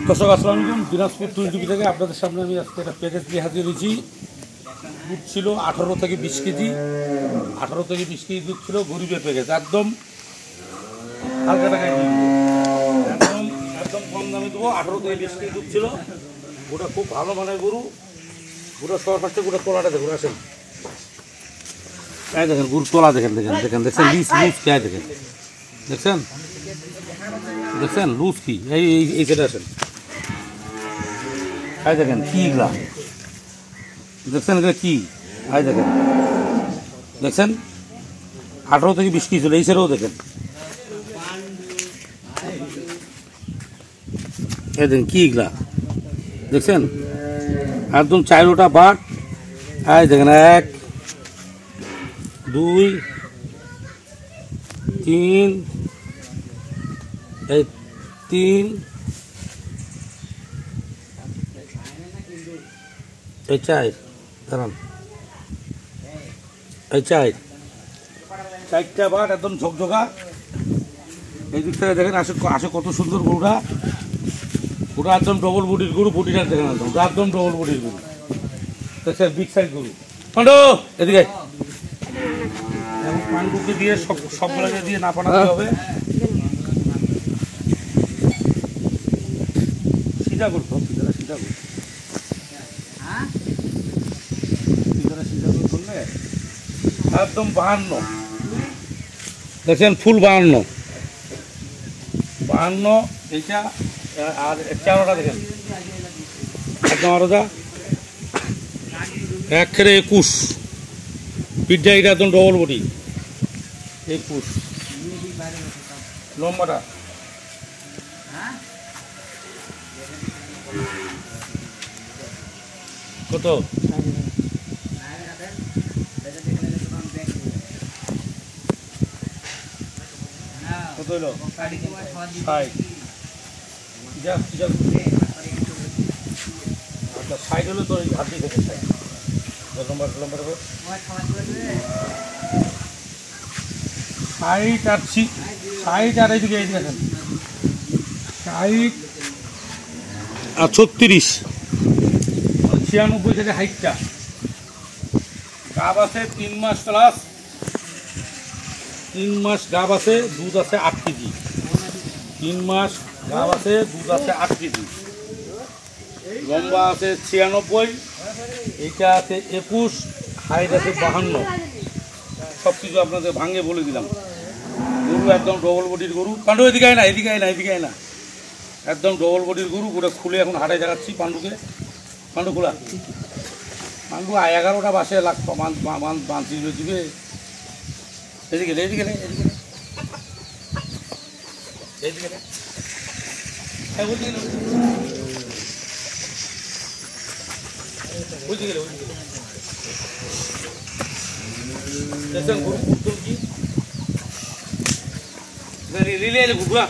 দর্শক আসসালামু আলাইকুম, দিনাজপুর টুইটিভি থেকে আপনাদের সামনে আমি আজকে একটা প্যাকেজ নিয়ে হাজির হয়েছি। দুধ ছিল 18 থেকে 20 কেজি, 18 থেকে 20 কেজি দুধ ছিল। গরিবের প্যাকেজ, একদম হালকা টাকায় দিয়ে দেবো, একদম একদম কম দামে দেবো। 18 থেকে 20 কেজি দুধ ছিল। ওটা খুব ভালো মানের গরু। ওটা সবার ফার্স্টে ওটা তোলাটা দেখুন, আসেন তাই দেখেন গরু তোলা দেখেন, দেখেন দেখছেন লিস লুজ কে দেখেন, দেখছেন দেখছেন লুজ কি এই সেটা আসেন আই দেখেন কি এগুলা দেখছেন, এগুলো কি আই দেখেন দেখছেন 18 থেকে 20 কেজি ছিল। এই সেটাও দেখেন, এই দেখেন কি এগুলা দেখছেন, একদম 4টা বাট। আই দেখেন 1 2 3 এই 3 এই 4 দাঁড়ান, এই 4টা বাট একদম ঝকঝকা। এই দিক থেকে দেখেন আসে কত সুন্দর গরুটা। ওটা একদম ডবল বডির গরু, বডিটা দেখেন একদম ডবল বডির গরু দেখছেন, বিগ সাইজ গরু। পান্ডু এদিকে পান্ডুকে দিয়ে সবগুলোকে দিয়ে না পাঠাতে হবে, সিধা করতে হবে, সিধা করতে করলে একদম 52 দেখছেন, ফুল 52 এইটা। আর 4টা দেখেন একদম আলাদা, 21 পিঠটা এটা একদম ডবল বডি 21 লম্বাটা। কত কত হলো? 60। আচ্ছা 60 হলো তো ঘাটি থেকে 60 লম্বা লম্বা 60 আর 60 আর এইদিকে এই দেখেন 60 আর 36 96 থেকে হাইটটা। গাব আছে 3 মাস প্লাস, 3 মাস গাব আছে, দুধ আছে 8 কেজি। 3 মাস গাব আছে, দুধ আছে 8 কেজি। লম্বা আছে 96, এইটা আছে 21, হাইট আছে 52। সব কিছু আপনাদের ভাঙে বলে দিলাম। গরু একদম ডবল বডির গরু। পান্ডু এদিকে আয় না, এদিকে আয় না, এদিকে আয় না, একদম ডবল বডির গরু। ওটা খুলে এখন হাটে দেখাচ্ছি পান্ডুকে। পান্ডু খোলা, পান্ডু 11টা বাসে লাগতো বাঁধি দিবে। এদিকে এদিকে এদিকে এদিকে বুঝতে গেলে দেখছেন গরু পুতুল কি রিলে এলে ঘুরা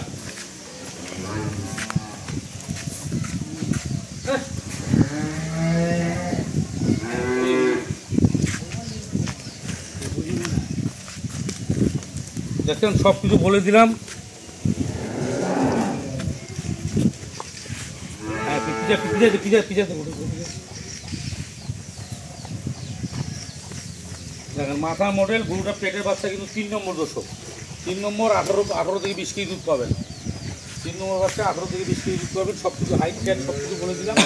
দেখছেন, সব কিছু বলে দিলাম। হ্যাঁ দেখেন মাথা মডেল গরুটা, পেটের বাচ্চা কিন্তু 3 নম্বর দর্শক। 3 নম্বর 18 থেকে 20 কেজি দুধ পাবেন। 3 নম্বর বাচ্চা 18 থেকে 20 কেজি দুধ পাবেন। সব কিছু হাইট ট্যাট সব কিছু বলে দিলাম।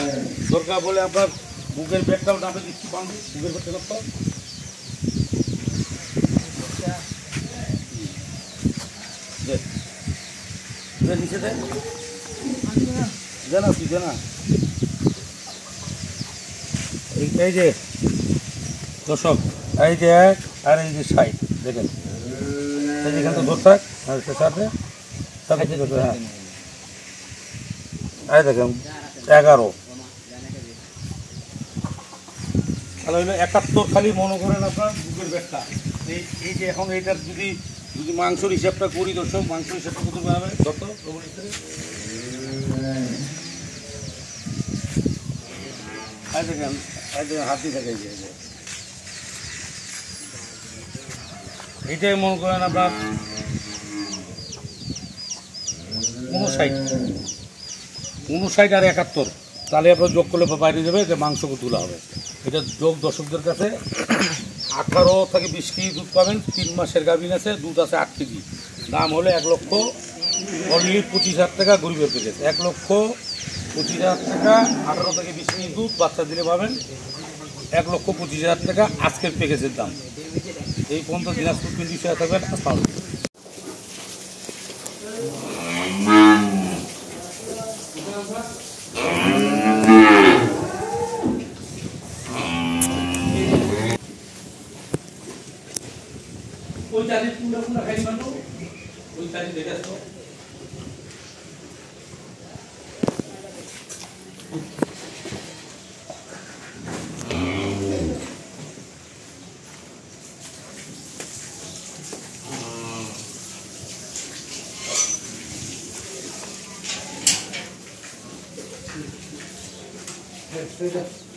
দরকার বলে আপনার বুকের ব্যাগটাও নামে দিচ্ছি, পান্ডু বুকের ব্যাগটা করতে নিচে দেয় জানা, তুই জানা। এই যে দর্শক, এই যে 1 আর এই যে 60 দেখেন, এখান তো ধর থাক সাথে হ্যাঁ, এই দেখেন 11 তাহলে হইলো 71। খালি মনে করেন আপনার বুকের ব্যাগটা। এই যে এখন এইটার যদি মাংসর হিসাবটা করি দর্শক, মাংসর হিসাবটা কত হবে যত দেখেন হাতি থাকে। এইটাই মনে করেন আপনার 59 59 আর 71, তাহলে আপনার যোগ করলে বাইরে যাবে যে মাংস তোলা হবে। এটা যোগ দর্শকদের কাছে 18 থেকে 20 কেজি দুধ পাবেন। 3 মাসের গাভিন আছে, দুধ আছে 8 কেজি। দাম হলো 1,25,000 অনলি 25,000 টাকা গরিবের প্যাকেজ। 1,25,000 টাকা, 18 থেকে 20 কেজি দুধ বাচ্চা দিলে পাবেন 1,25,000 টাকা আজকের প্যাকেজের দাম। এই পর্যন্ত দিনাজপুর 20 টাকা থাকবেন। আসসালামু আলাইকুম। ওই চারি পুরা খাই মানো, ওই চারি দেখে আসতো। ঠিক আছে।